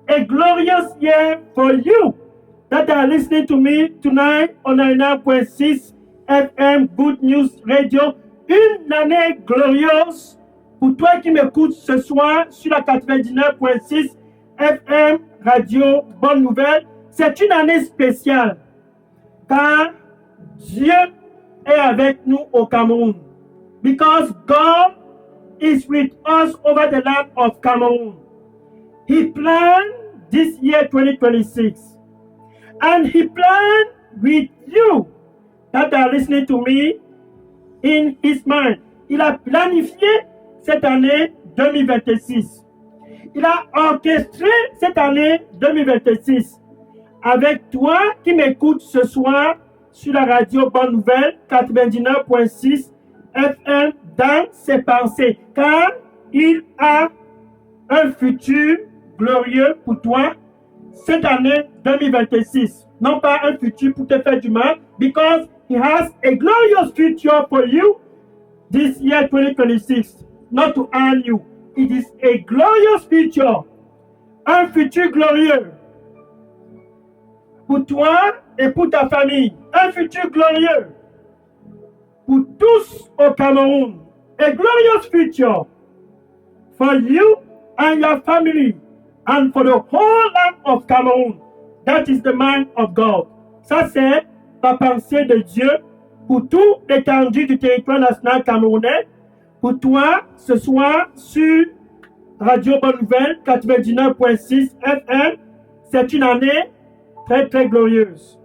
a glorious year for you that are listening to me tonight on 99.6 FM Good News Radio. Une année glorieuse pour toi qui m'écoutes ce soir sur la 99.6 FM Radio Bonne Nouvelle. C'est une année spéciale car Dieu est avec nous au Cameroun. Because God is with us over the land of Cameroon. He planned this year 2026. And He planned with you that are listening to me in His mind. Il a planifié cette année 2026. Il a orchestré cette année 2026 avec toi qui m'écoutes ce soir sur la radio Bonne Nouvelle 99.6 FM dans ses pensées, car il a un futur glorieux pour toi cette année 2026. Non pas un futur pour te faire du mal, because He has a glorious future for you this year 2026, not to harm you. It is a glorious future, un futur glorieux pour toi et pour ta famille, un futur glorieux pour tous au Cameroun, a glorious future for you and your family and for the whole land of Cameroon. That is the mind of God. Ça, c'est la pensée de Dieu pour toute l'étendue du territoire national camerounais. Pour toi, ce soir, sur Radio Bonne Nouvelle 99.6 FM, c'est une année très, très glorieuse.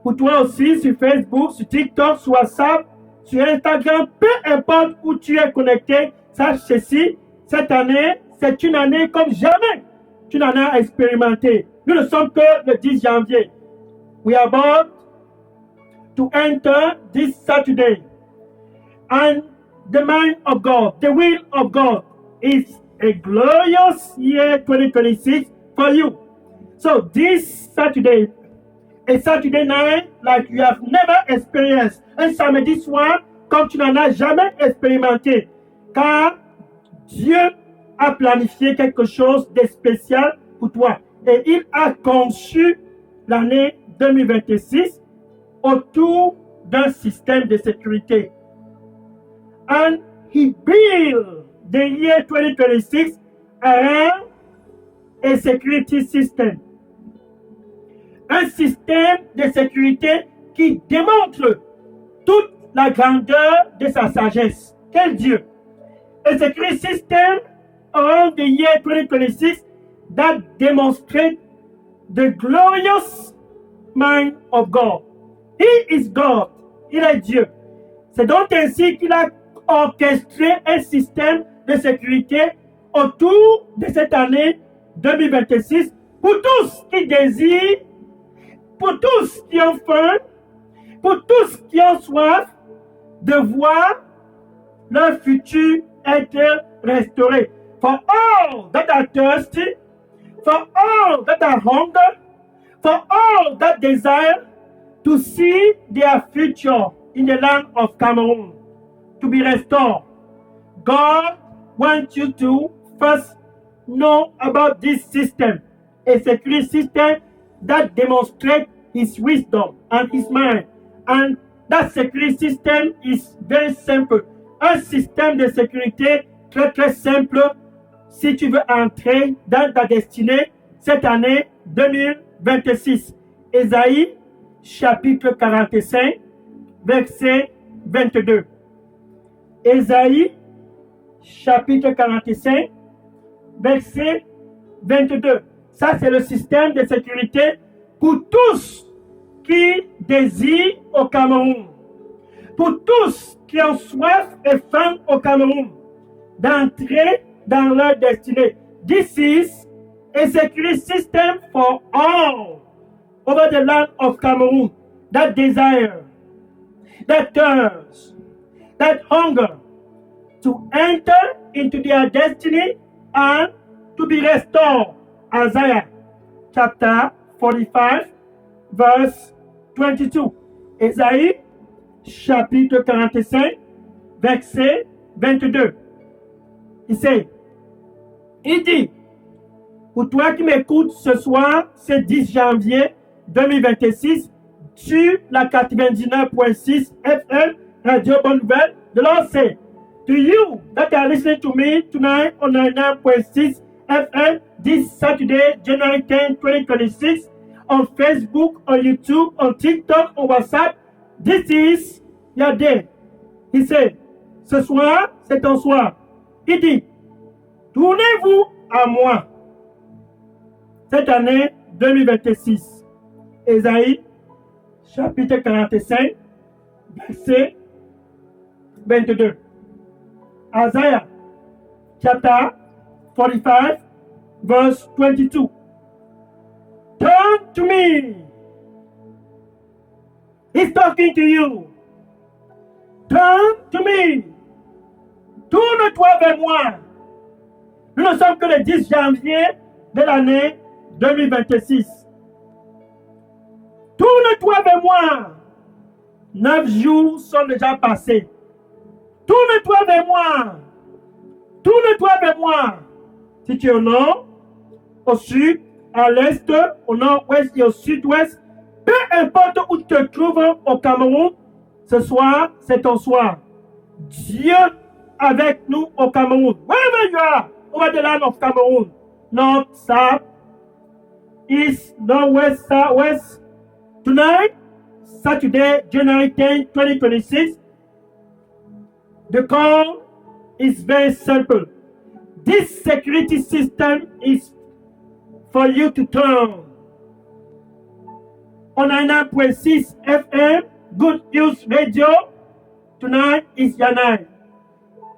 Pour toi aussi, sur Facebook, sur TikTok, sur WhatsApp, sur Instagram, peu importe où tu es connecté, sache ceci, cette année, c'est une année comme jamais tu n'en as expérimenté. Nous ne sommes que le 10 janvier. We are about to enter this Saturday. And the mind of God, the will of God is a glorious year 2026 for you. So this Saturday, a Saturday night like you have never experienced. Un samedi soir comme tu n'en as jamais expérimenté. Car Dieu a planifié quelque chose de spécial pour toi. Et il a conçu l'année 2026 autour d'un système de sécurité. And He built the year 2026 around a security system. Un système de sécurité qui démontre toute la grandeur de sa sagesse. Quel Dieu! A security system around the year 2026 that demonstrates the glorious mind of God. He is God. Il est Dieu. C'est donc ainsi qu'il a orchestré un système de sécurité autour de cette année 2026 pour tous qui désirent, pour tous qui ont faim, pour tous qui ont soif de voir leur futur être restauré. For all that are thirsty, for all that are hungry, for all that desire to see their future in the land of Cameroon to be restored. God wants you to first know about this system, a security system that demonstrates His wisdom and His mind. And that security system is very simple. Un système de sécurité très très simple si tu veux entrer dans ta destinée cette année 2026. Ésaïe chapitre 45, verset 22. Ésaïe chapitre 45, verset 22. Ça, c'est le système de sécurité pour tous qui désirent au Cameroun. Pour tous qui ont soif et faim au Cameroun d'entrer dans leur destinée. This is a security system for all over the land of Cameroon that desire, that thirst, that hunger to enter into their destiny and to be restored. Isaiah chapter 45, verse 22. Ésaïe chapitre 45, verset 22. Il dit, Pour toi qui m'écoutes ce soir, c'est 10 janvier 2026, sur la 99.6 FM, Radio Bonne Nouvelle de l'OC. To you that are listening to me tonight on 99.6 FM, this Saturday, January 10, 2026, on Facebook, on YouTube, on TikTok, on WhatsApp, this is your day. Il sait, ce soir, c'est ton soir. Il dit, tournez-vous à moi. Cette année 2026. Ésaïe, chapitre 45, verset 22. Isaiah, chapter 45, verse 22. Turn to me. He's talking to you. Turn to me. Tourne-toi vers moi. Nous ne sommes que le 10 janvier de l'année 2026. Tourne-toi vers moi. 9 jours sont déjà passés. Tourne-toi vers moi. Tourne-toi vers moi. Si tu es au nord, au sud, à l'est, au nord-ouest et au sud-ouest, peu importe où tu te trouves au Cameroun, ce soir, c'est ton soir. Dieu avec nous au Cameroun. Wherever you are, over the land of Cameroon, north, south, east, northwest, southwest. Tonight, Saturday, January 10, 2026, the call is very simple. This security system is for you to turn. On 99.6 FM, Good News Radio, tonight is your night.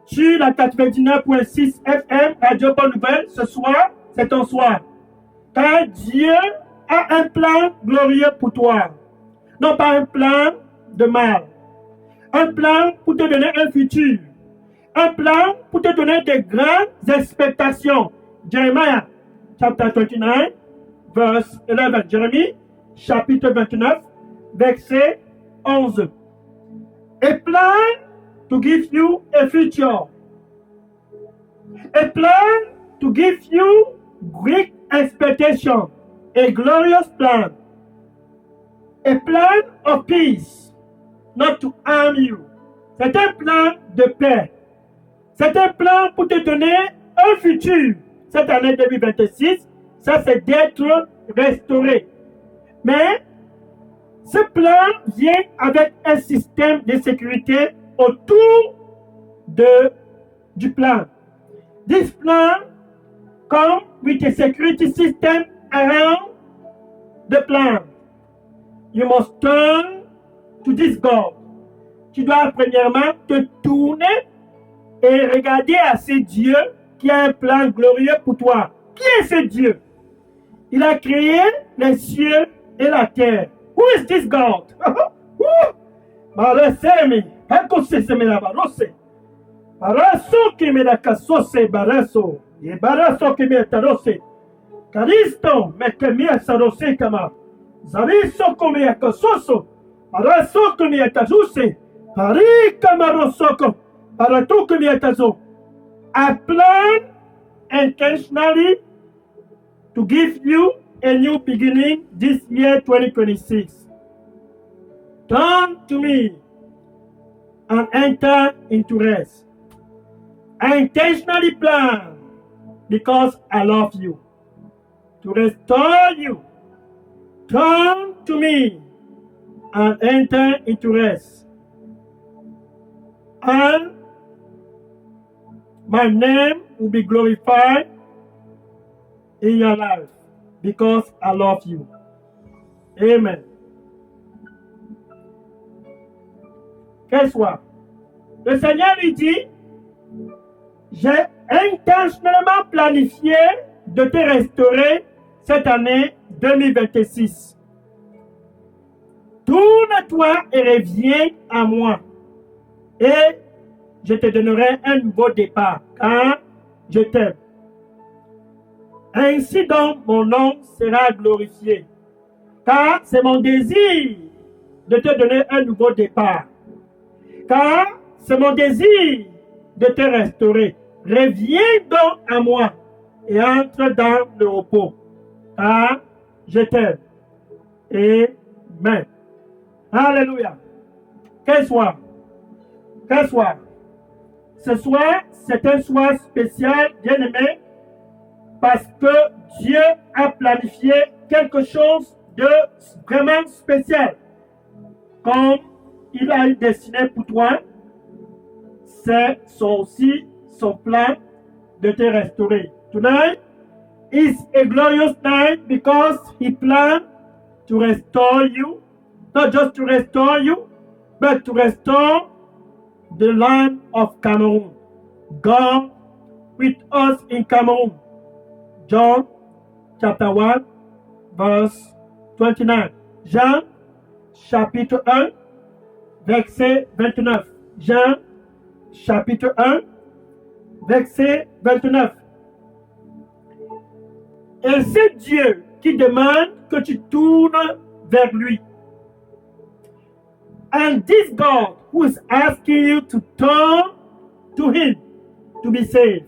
Sur la 99.6 FM, Radio Bonne Nouvelle, ce soir, c'est ton soir. Car Dieu a un plan glorieux pour toi. Non pas un plan de mal. Un plan pour te donner un futur. Un plan pour te donner de grandes expectations. Jeremiah, chapter 29, verse 11. Jérémie, chapitre 29, verset 11. A plan to give you a future. A plan to give you great expectation. A glorious plan. A plan of peace, not to harm you. C'est un plan de paix. C'est un plan pour te donner un futur. Cette année 2026, ça c'est d'être restauré. Mais ce plan vient avec un système de sécurité autour du plan. This plan comes with a security system around the plan. You must turn to this God. Tu dois premièrement te tourner et regarder à ce Dieu qui a un plan glorieux pour toi. Qui est ce Dieu? Il a créé les cieux et la terre. Who is this God? Barasemi, pakoseseme la barose. Baraso que me la casose baraso. Et baraso que me tarose. Caristo me que me sarose kama. Zaviso que me casoso. Baraso que me tazuse. Pari kamarosoko. Barato que me tazo. I plan intentionally to give you a new beginning this year 2026. Turn to me and enter into rest. I intentionally plan because I love you to restore you. Turn to me and enter into rest. And my name will be glorified in your life because I love you. Amen. Qu'elle soit. Le Seigneur lui dit, j'ai intentionnellement planifié de te restaurer cette année 2026. Tourne-toi et reviens à moi. Et je te donnerai un nouveau départ, car je t'aime. Ainsi donc mon nom sera glorifié, car c'est mon désir de te donner un nouveau départ, car c'est mon désir de te restaurer. Reviens donc à moi et entre dans le repos. Car je t'aime. Amen. Alléluia. Quel soir? Quel soir? Ce soir, c'est un soir spécial, bien-aimé, parce que Dieu a planifié quelque chose de vraiment spécial. Comme il a eu destiné pour toi, c'est aussi son plan de te restaurer. Tonight is a glorious night because he planned to restore you, not just to restore you, but to restore the land of Cameroon. God with us in Cameroon. John chapter 1, verse 29. Jean chapitre 1, verset 29. Jean chapitre 1, verset 29. Et c'est Dieu qui demande que tu tournes vers lui. And this God who is asking you to turn to him to be saved.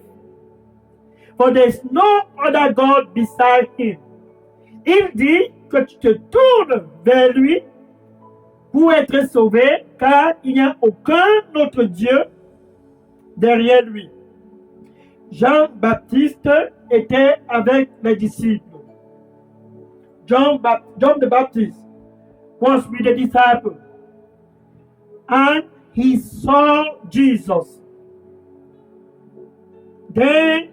For there is no other God beside him. Il dit que tu te tournes vers lui pour être sauvé, car il n'y a aucun autre Dieu derrière lui. Jean-Baptiste était avec les disciples. John the Baptist was with the disciples. And he saw Jesus. Then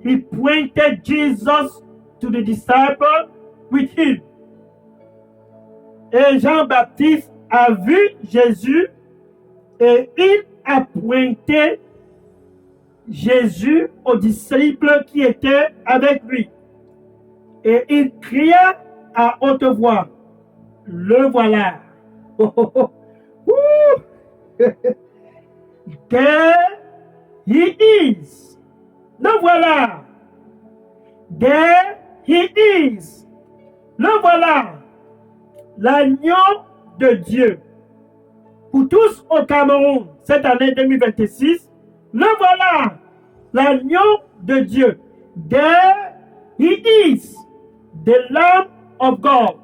he pointed Jesus to the disciple with him. Et Jean-Baptiste a vu Jésus et il a pointé Jésus aux disciples qui étaient avec lui. Et il cria à haute voix, le voilà. Oh, oh, oh. There he is. Le voilà. There he is. Le voilà. L'agneau de Dieu. Pour tous au Cameroun, cette année 2026, le voilà. L'agneau de Dieu. There he is. The Lamb of God.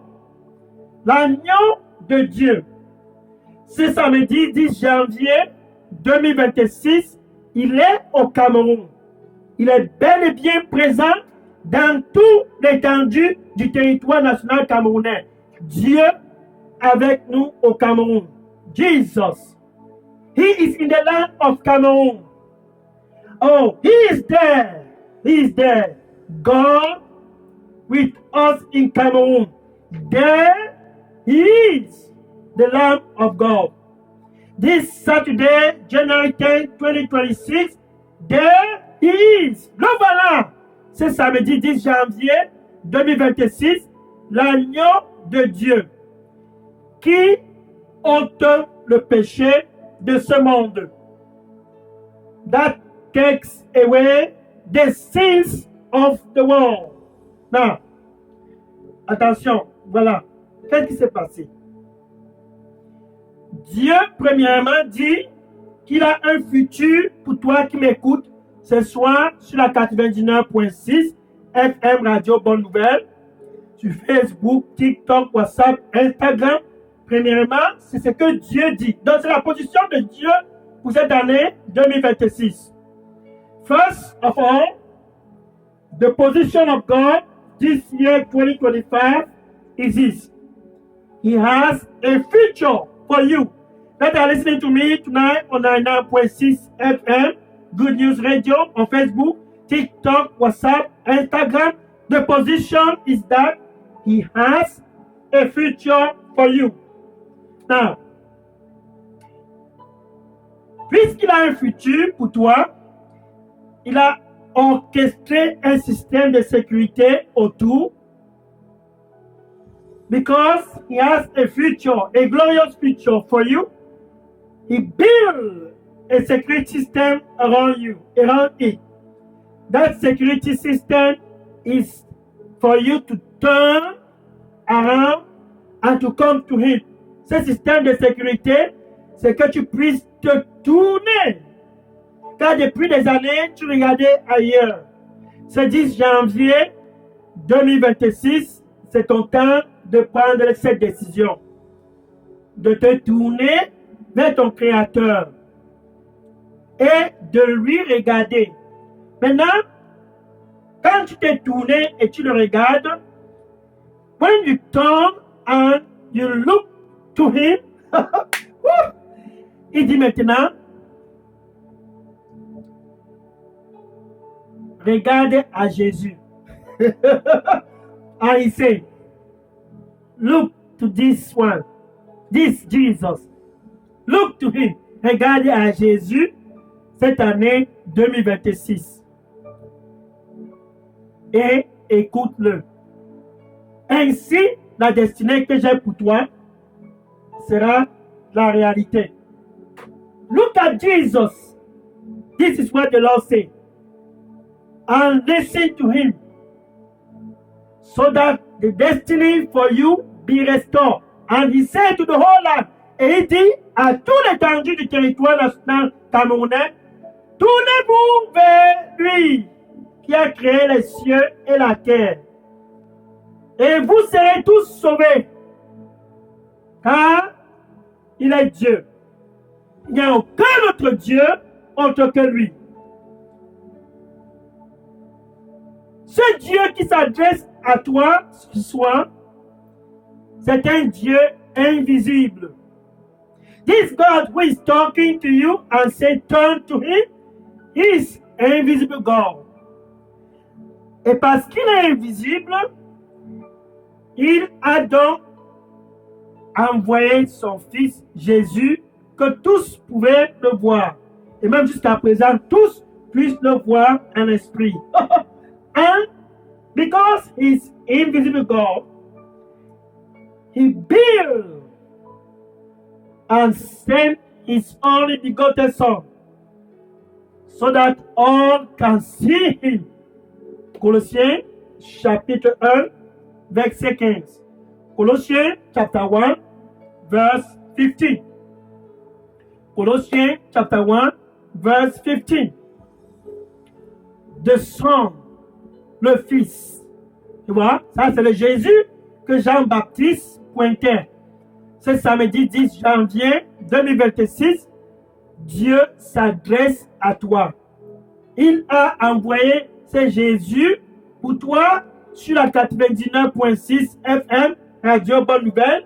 L'agneau de Dieu. Ce samedi 10 janvier 2026, il est au Cameroun. Il est bel et bien présent dans toute l'étendue du territoire national camerounais. Dieu avec nous au Cameroun. Jesus. He is in the land of Cameroon. Oh, he is there. He is there. God with us in Cameroon. There he is. The Lamb of God. This Saturday, January 10, 2026, there he is. Le voilà. C'est samedi 10 janvier 2026, l'agneau de Dieu qui ôte le péché de ce monde. That takes away the sins of the world. Now, attention, voilà. Qu'est-ce qui s'est passé? Dieu, premièrement, dit qu'il a un futur pour toi qui m'écoutes ce soir sur la 99.6 FM Radio Bonne Nouvelle, sur Facebook, TikTok, WhatsApp, Instagram. Premièrement, c'est ce que Dieu dit. Donc, c'est la position de Dieu pour cette année 2026. First of all, the position of God this year 2025 is this. He has a future for you that are listening to me tonight on 99.6 FM, Good News Radio, on Facebook, TikTok, WhatsApp, Instagram. The position is that he has a future for you. Now, puisqu'il a un futur pour toi, il a orchestré un système de sécurité autour. Because he has a future, a glorious future for you, he built a security system around you, around it. That security system is for you to turn around and to come to him. Ce système de sécurité, c'est que tu puisses te tourner. Car depuis des années, tu regardais ailleurs. Ce 10 janvier 2026, c'est ton temps de prendre cette décision, de te tourner vers ton Créateur et de lui regarder. Maintenant, quand tu t'es tourné et tu le regardes, when you turn and you look to him, il dit maintenant, regarde à Jésus. And he said, look to this one, this Jesus. Look to him. Regarde à Jésus cette année 2026. Et écoute-le. Ainsi, la destinée que j'ai pour toi sera la réalité. Look at Jesus. This is what the Lord said. And listen to him, so that the destiny for you be restored. And he said to the whole land, et il dit à tout l'étendue du territoire national camerounais, tournez-vous vers lui qui a créé les cieux et la terre, et vous serez tous sauvés, car il est Dieu. Il n'y a aucun autre Dieu autre que lui. Ce Dieu qui s'adresse à toi ce soir, c'est un Dieu invisible. This God who is talking to you and say turn to him is invisible God. Et parce qu'il est invisible, il a donc envoyé son fils Jésus que tous pouvaient le voir. Et même jusqu'à présent, tous puissent le voir en esprit. And because he's invisible God, he built and sent his only begotten Son, so that all can see him. Colossiens chapitre 1, verset 15. Colossiens chapter 1, verse 15. Colossiens chapter 1, verse 15. The Son, le Fils. Tu vois, ça c'est le Jésus que Jean-Baptiste pointait. Ce samedi 10 janvier 2026, Dieu s'adresse à toi. Il a envoyé ce Jésus pour toi sur la 99.6 FM, Radio Bonne Nouvelle,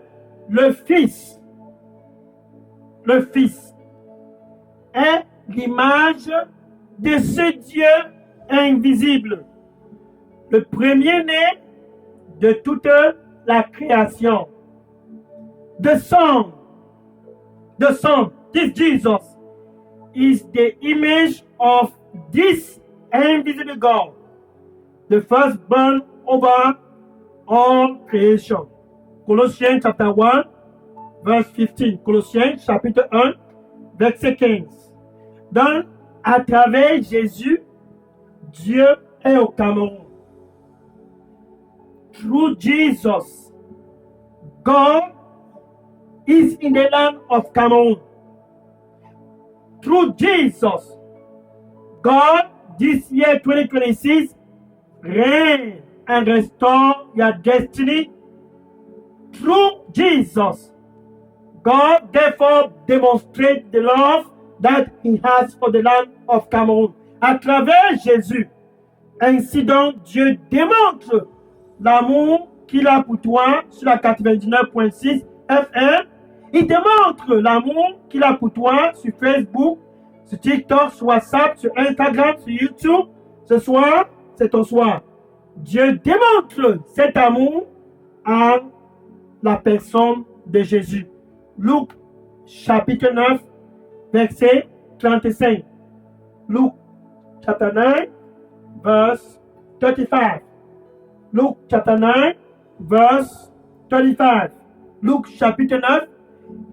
le Fils. Le Fils est l'image de ce Dieu invisible, le premier-né de toute la création. The Son, this Jesus, is the image of this invisible God, the firstborn over all creation. Colossiens chapter 1, verse 15. Colossiens chapitre 1, verset 15. Donc, à travers Jésus, Dieu est au Cameroun. Through Jesus, God is in the land of Cameroon. Through Jesus, God, this year 2026, reign and restore your destiny. Through Jesus, God therefore demonstrates the love that he has for the land of Cameroon. À travers Jésus, ainsi donc Dieu démontre l'amour qu'il a pour toi sur la 99.6 FM. Il démontre l'amour qu'il a pour toi sur Facebook, sur TikTok, sur WhatsApp, sur Instagram, sur YouTube. Ce soir, c'est ton soir. Dieu démontre cet amour à la personne de Jésus. Luc chapitre 9, verset 35. Luc chapter 9, verse 35. Luc chapter 9, verse 35. Luc chapitre 9,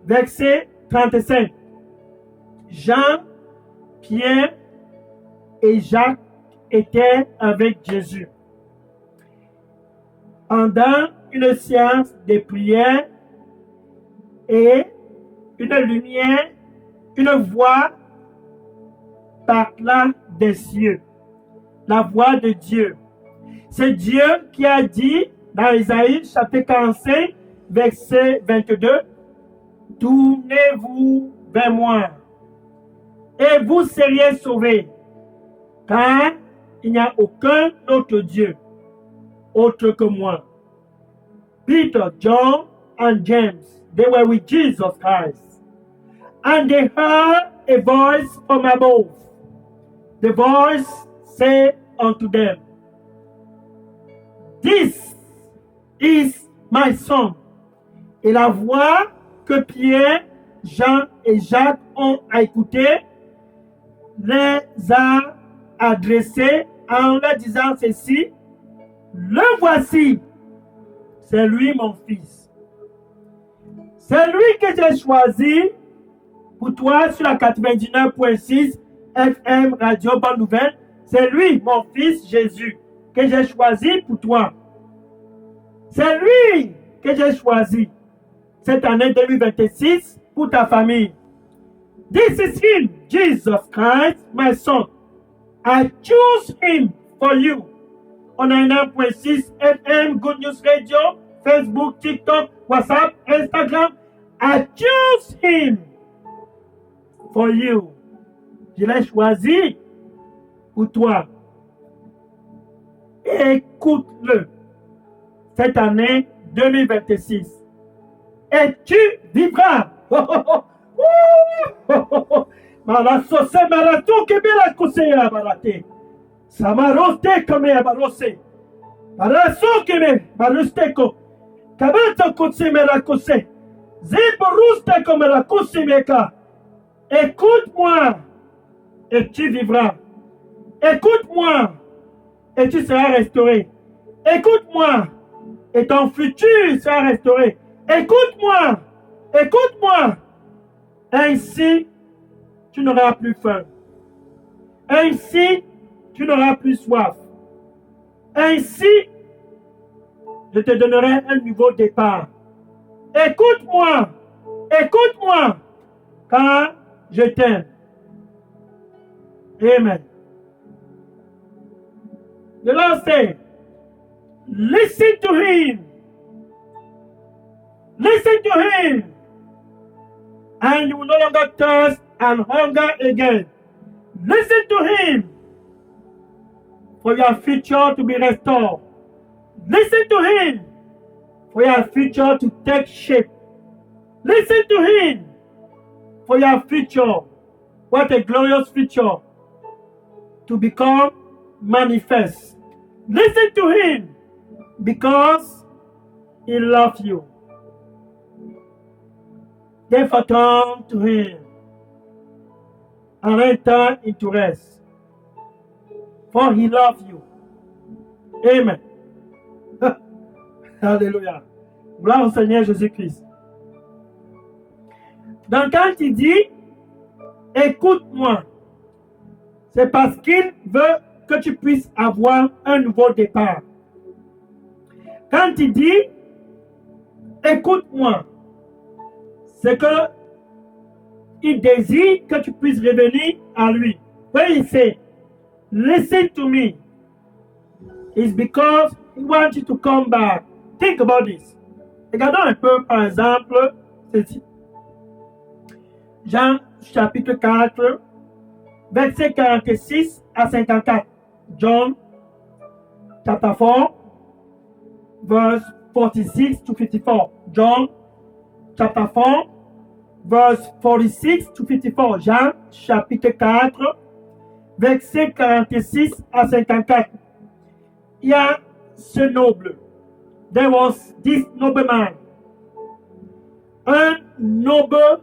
verset 35. Jean, Pierre et Jacques étaient avec Jésus. Pendant une séance de prière et une lumière, une voix parla des cieux. la voix de Dieu. C'est Dieu qui a dit dans Isaïe chapitre 45, verset 22, « Tournez-vous vers moi et vous seriez sauvés, car il n'y a aucun autre Dieu autre que moi. » Peter, John, and James, they were with Jesus Christ. And they heard a voice from above. The voice said unto them, This is my son. Et la voix que Pierre, Jean et Jacques ont écoutée les a adressés en leur disant ceci, le voici, c'est lui mon fils. C'est lui que j'ai choisi pour toi sur la 99.6 FM Radio Bonne Nouvelle. C'est lui, mon fils Jésus, que j'ai choisi pour toi. C'est lui que j'ai choisi cette année 2026 pour ta famille. This is him, Jesus Christ, my son. I choose him for you. On 99.6 FM, Good News Radio, Facebook, TikTok, WhatsApp, Instagram. I choose him for you. Je l'ai choisi pour toi. Écoute-le cette année 2026. Et tu vivras. Malasose marato que bela kosea barate. Samaroste comme abarose. Maraso que me barusteko. Kabata kose merakose. Zeporuste comme la kose meka. Écoute-moi et tu vivras. Écoute-moi et tu seras restauré. Écoute-moi et ton futur sera restauré. Écoute-moi, écoute-moi. Ainsi, tu n'auras plus faim. Ainsi, tu n'auras plus soif. Ainsi, je te donnerai un nouveau départ. Écoute-moi, écoute-moi, car je t'aime. Amen. The Lord said, listen to him. Listen to him. And you will no longer thirst and hunger again. Listen to him for your future to be restored. Listen to him for your future to take shape. Listen to him for your future. What a glorious future to become manifest. Listen to him because he loves you. Therefore turn to him and enter into rest. For he loves you. Amen. Alléluia. Gloire au Seigneur Jésus-Christ. Donc quand il dit, écoute-moi, c'est parce qu'il veut que tu puisses avoir un nouveau départ. Quand il dit, écoute-moi, c'est que il désire que tu puisses revenir à lui. When he say, listen to me, it's because he wants you to come back. Think about this. Regardons un peu, par exemple, ceci. Jean chapitre 4, verset 46 à 54. John chapter 4, verse 46 to 54. John chapter 4, verse 46 to 54. Jean chapitre 4, verset 46 à 54. Il y a ce noble. There was this nobleman. Un noble